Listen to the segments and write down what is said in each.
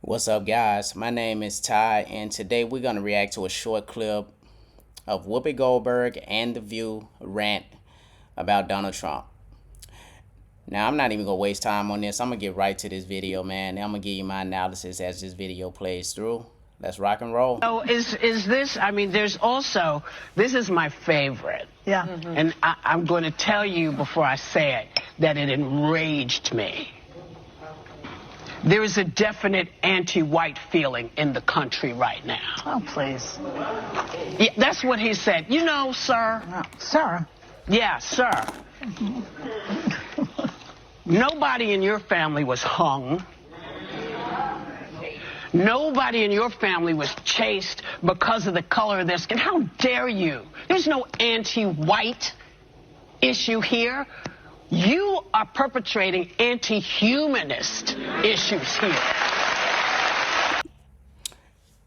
What's up, guys? My name is Ty, and today we're going to react to a short clip of Whoopi Goldberg and The View rant about Donald Trump. Now, I'm not even going to waste time on this. I'm going to get right to this video, man. I'm going to give you my analysis as this video plays through. Let's rock and roll. So is this, I mean, there's also, this is my favorite. Yeah. And I'm going to tell you before I say it that it enraged me. There is a definite anti-white feeling in the country right now. Oh, please. Yeah, that's what he said. You know, sir. No. Sir. Yeah, sir. Nobody in your family was hung. Nobody in your family was chased because of the color of their skin. How dare you? There's no anti-white issue here. You are perpetrating anti-humanist issues here.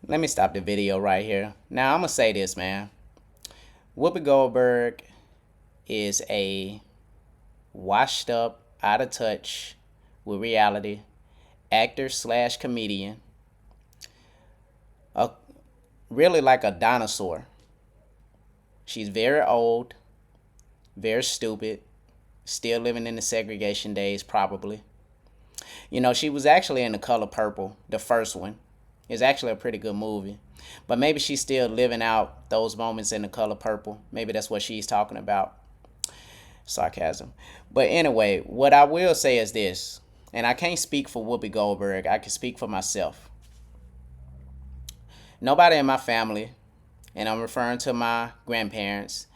Let me stop the video right here. Now, I'm going to say this, man. Whoopi Goldberg is a washed up, out of touch with reality actor slash comedian. Really like a dinosaur. She's very old, very stupid, still living in the segregation days, probably. You know, she was actually in The Color Purple, the first one. It's actually a pretty good movie. But maybe she's still living out those moments in The Color Purple. Maybe that's what she's talking about. Sarcasm. But anyway, what I will say is this, and I can't speak for Whoopi Goldberg. I can speak for myself. Nobody in my family, and I'm referring to my grandparents,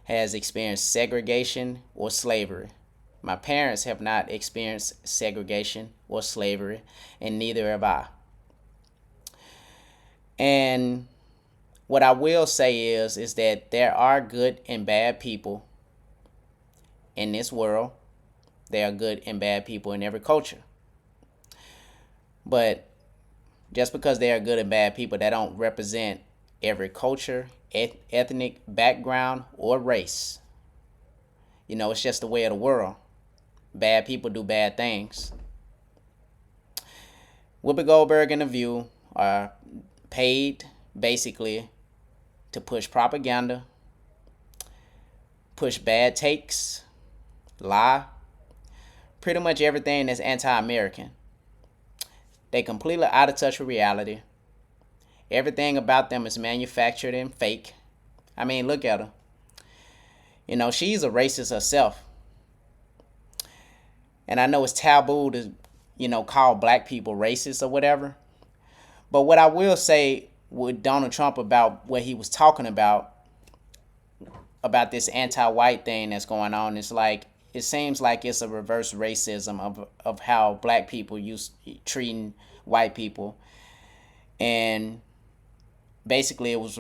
has experienced segregation or slavery. My parents have not experienced segregation or slavery, and neither have I. And what I will say is that there are good and bad people in this world. There are good and bad people in every culture. But just because they are good and bad people, that don't represent every culture, ethnic background, or race. You know, it's just the way of the world. Bad people do bad things. Whoopi Goldberg and The View are paid, basically, to push propaganda, push bad takes, lie, pretty much everything that's anti-American. They completely out of touch with reality. Everything about them is manufactured and fake. I mean, look at her. You know, she's a racist herself. And I know it's taboo to, call black people racist or whatever. But what I will say with Donald Trump about what he was talking about this anti-white thing that's going on, is like, it seems like it's a reverse racism of how black people used treating white people. And basically it was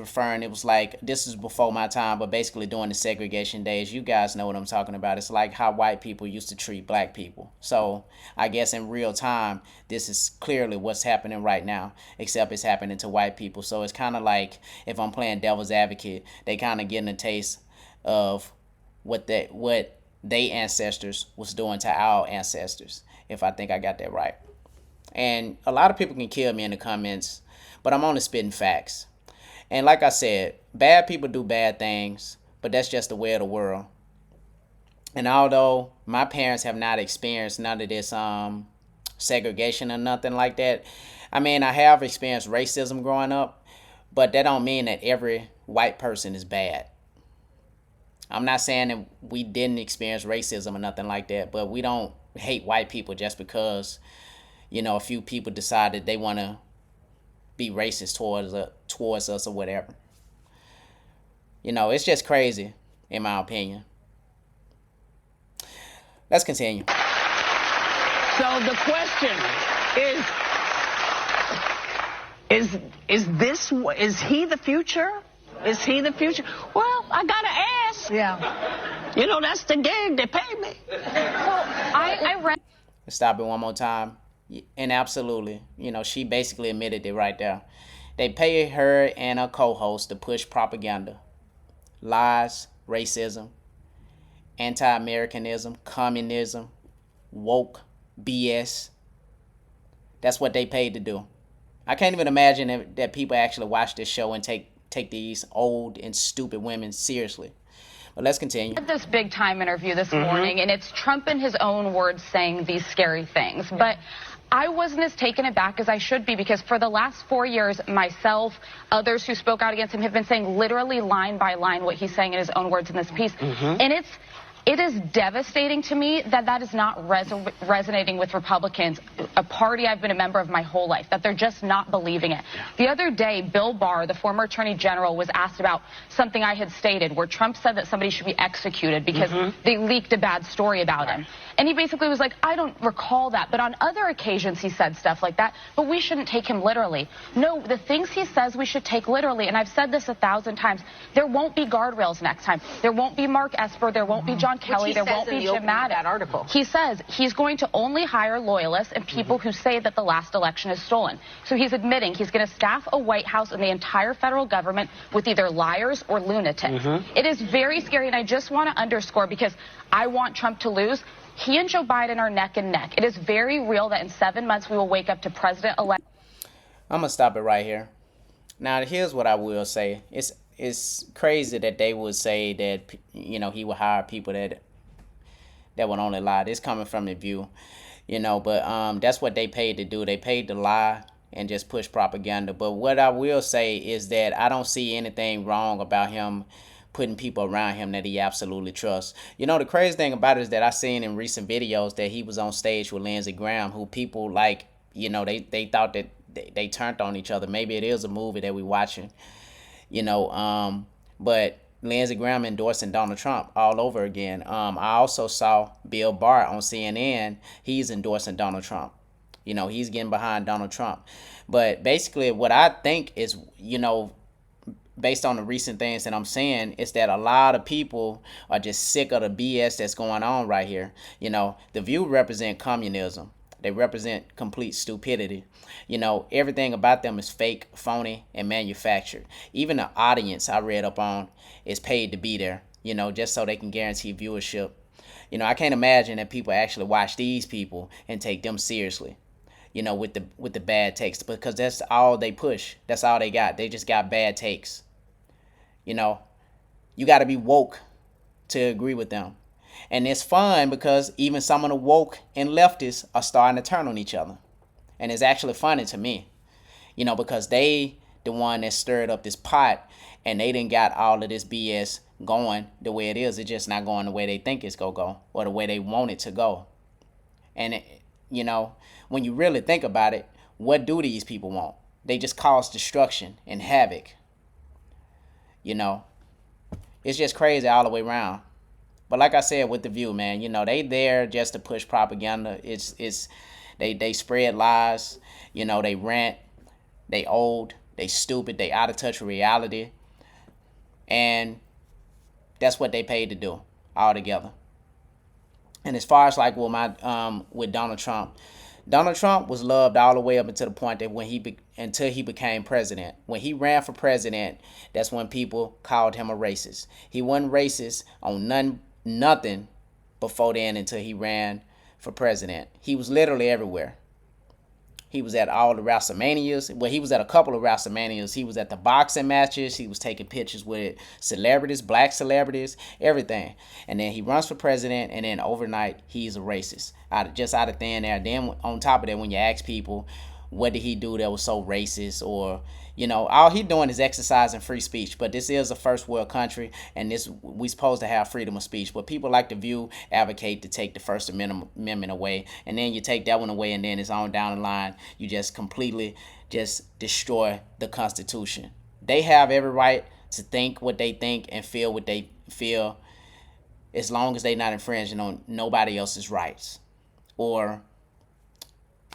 like, this is before my time, but basically during the segregation days, you guys know what I'm talking about. It's like how white people used to treat black people. So I guess in real time, this is clearly what's happening right now, except it's happening to white people. So it's kind of like, if I'm playing devil's advocate, they kind of getting a taste of what they ancestors was doing to our ancestors, if I think I got that right. And a lot of people can kill me in the comments, but I'm only spitting facts. And like I said, bad people do bad things, but that's just the way of the world. And although my parents have not experienced none of this segregation or nothing like that, I mean, I have experienced racism growing up, but that don't mean that every white person is bad. I'm not saying that we didn't experience racism or nothing like that, but we don't hate white people just because, a few people decided they want to be racist towards us or whatever. It's just crazy, in my opinion. Let's continue. So the question is he the future? Is he the future? Well, I gotta ask. Yeah. That's the gig. They pay me. Let's stop it one more time. And absolutely, she basically admitted it right there. They pay her and her co-host to push propaganda, lies, racism, anti-Americanism, communism, woke BS. That's what they paid to do. I can't even imagine that people actually watch this show and take these old and stupid women seriously. But let's continue. This big time interview this morning, and it's Trump in his own words saying these scary things. But I wasn't as taken aback as I should be, because for the last 4 years, myself, others who spoke out against him have been saying literally line by line what he's saying in his own words in this piece. And it is devastating to me that that is not resonating with Republicans, a party I've been a member of my whole life, that they're just not believing it. The other day, Bill Barr, the former attorney general, was asked about something I had stated where Trump said that somebody should be executed because they leaked a bad story about him. And he basically was like, I don't recall that. But on other occasions, he said stuff like that. But we shouldn't take him literally. No, the things he says we should take literally. And I've said this 1,000 times. There won't be guardrails next time. There won't be Mark Esper. There won't be John Kelly. There won't be Jim Mattis. That article. He says he's going to only hire loyalists and people who say that the last election is stolen. So he's admitting he's going to staff a White House and the entire federal government with either liars or lunatics. It is very scary. And I just want to underscore, because I want Trump to lose, he and Joe Biden are neck and neck. It is very real that in 7 months we will wake up to President-elect. I'm going to stop it right here. Now, here's what I will say. It's crazy that they would say that, you know, he would hire people that would only lie. This coming from the View, you know, but that's what they paid to do. They paid to lie and just push propaganda. But what I will say is that I don't see anything wrong about him putting people around him that he absolutely trusts. You know, the crazy thing about it is that I seen in recent videos that he was on stage with Lindsey Graham, who people like, you know, they thought that they turned on each other. Maybe it is a movie that we watching, you know, but Lindsey Graham endorsing Donald Trump all over again. I also saw Bill Barr on CNN. He's endorsing Donald Trump. You know, he's getting behind Donald Trump. But basically what I think is, you know, based on the recent things that I'm saying, is that a lot of people are just sick of the BS that's going on right here. You know, the View represent communism. They represent complete stupidity. You know, everything about them is fake, phony, and manufactured. Even the audience I read up on is paid to be there, you know, just so they can guarantee viewership. You know, I can't imagine that people actually watch these people and take them seriously, you know, with the bad takes, because that's all they push. That's all they got. They just got bad takes. You know, you got to be woke to agree with them. And it's fun because even some of the woke and leftists are starting to turn on each other. And it's actually funny to me, you know, because they the one that stirred up this pot, and they didn't got all of this BS going the way it is. It's just not going the way they think it's going to go, or the way they want it to go. And, you know, when you really think about it, what do these people want? They just cause destruction and havoc. You know, it's just crazy all the way around. But like I said with the View, man, you know, they there just to push propaganda. They spread lies. You know, they rant. They old. They stupid. They out of touch with reality. And that's what they paid to do altogether. And as far as like with Donald Trump was loved all the way up until the point that until he became president. When he ran for president, that's when people called him a racist. He wasn't racist on nothing before then until he ran for president. He was literally everywhere. He was at all the WrestleManias. Well, he was at a couple of WrestleManias. He was at the boxing matches. He was taking pictures with celebrities, black celebrities, everything. And then he runs for president, and then overnight, he's a racist. Out of thin air. Then on top of that, when you ask people, what did he do that was so racist? Or, you know, all he doing is exercising free speech. But this is a first world country, and we supposed to have freedom of speech. But people like the View advocate to take the First Amendment away, and then you take that one away, and then it's on down the line. You just completely just destroy the Constitution. They have every right to think what they think and feel what they feel, as long as they're not infringing on nobody else's rights or,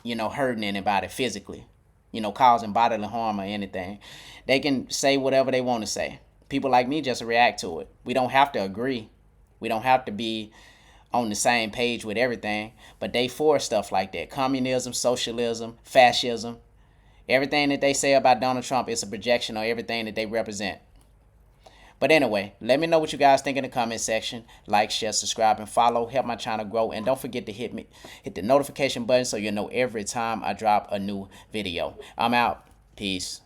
you know, hurting anybody physically, you know, causing bodily harm or anything. They can say whatever they want to say. People like me just react to it. We don't have to agree. We don't have to be on the same page with everything, but they for stuff like that. Communism, socialism, fascism. Everything that they say about Donald Trump is a projection of everything that they represent. But anyway, let me know what you guys think in the comment section. Like, share, subscribe, and follow. Help my channel grow. And don't forget to hit the notification button so you'll know every time I drop a new video. I'm out. Peace.